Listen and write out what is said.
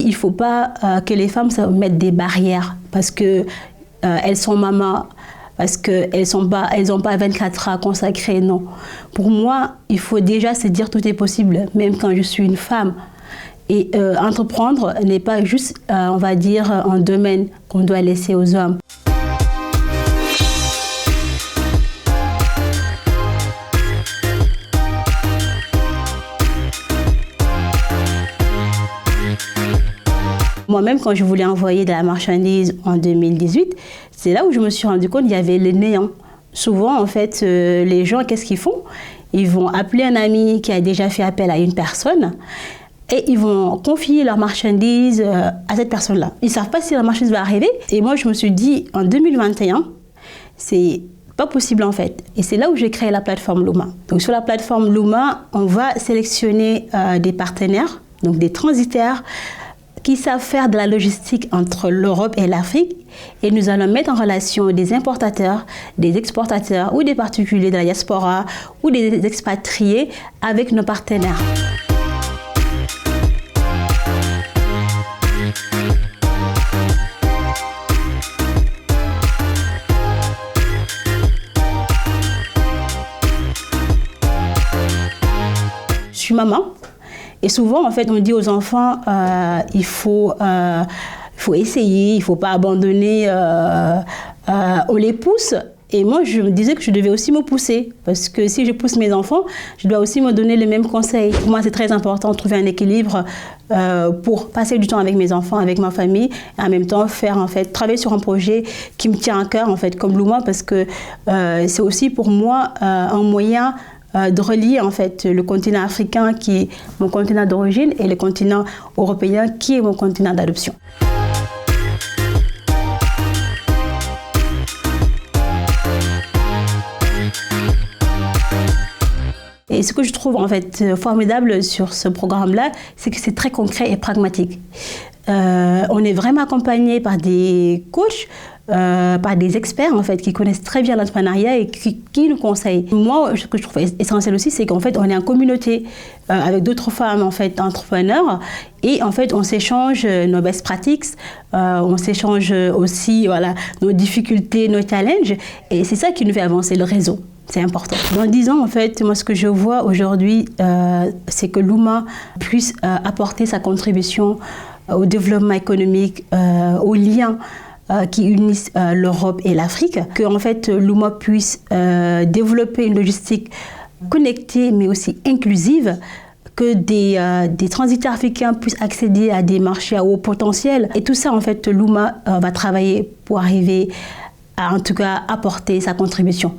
il ne faut pas que les femmes se mettent des barrières parce que elles sont mamans, parce qu'elles n'ont pas 24 heures à consacrer, non. Pour moi, il faut déjà se dire tout est possible, même quand je suis une femme. Et entreprendre n'est pas juste, on va dire, un domaine qu'on doit laisser aux hommes. Moi-même, quand je voulais envoyer de la marchandise en 2018, c'est là où je me suis rendu compte qu'il y avait le néant. Souvent, en fait, les gens, qu'est-ce qu'ils font? Ils vont appeler un ami qui a déjà fait appel à une personne et ils vont confier leur marchandise à cette personne-là. Ils ne savent pas si la marchandise va arriver. Et moi, je me suis dit, en 2021, c'est pas possible en fait. Et c'est là où j'ai créé la plateforme Luma. Donc sur la plateforme Luma, on va sélectionner des partenaires, donc des transitaires, qui savent faire de la logistique entre l'Europe et l'Afrique, et nous allons mettre en relation des importateurs, des exportateurs ou des particuliers de la diaspora ou des expatriés avec nos partenaires. Je suis maman. Et souvent, en fait, on dit aux enfants, il faut essayer, il ne faut pas abandonner, on les pousse. Et moi, je me disais que je devais aussi me pousser. Parce que si je pousse mes enfants, je dois aussi me donner les mêmes conseils. Pour moi, c'est très important de trouver un équilibre pour passer du temps avec mes enfants, avec ma famille, et en même temps travailler sur un projet qui me tient à cœur, en fait, comme Luma, parce que c'est aussi pour moi un moyen de relier en fait le continent africain qui est mon continent d'origine et le continent européen qui est mon continent d'adoption. Et ce que je trouve en fait formidable sur ce programme-là, c'est que c'est très concret et pragmatique. On est vraiment accompagné par des coachs, par des experts en fait qui connaissent très bien l'entrepreneuriat et qui nous conseillent. Moi, ce que je trouve essentiel aussi, c'est qu'en fait on est en communauté avec d'autres femmes en fait entrepreneurs et en fait on s'échange nos best practices, on s'échange aussi nos difficultés, nos challenges et c'est ça qui nous fait avancer le réseau. C'est important. Dans 10 ans, en fait, moi, ce que je vois aujourd'hui, c'est que Luma puisse apporter sa contribution au développement économique, aux liens qui unissent l'Europe et l'Afrique, que en fait Luma puisse développer une logistique connectée mais aussi inclusive, que des transitaires africains puissent accéder à des marchés à haut potentiel. Et tout ça, en fait, Luma va travailler pour arriver à, en tout cas, apporter sa contribution.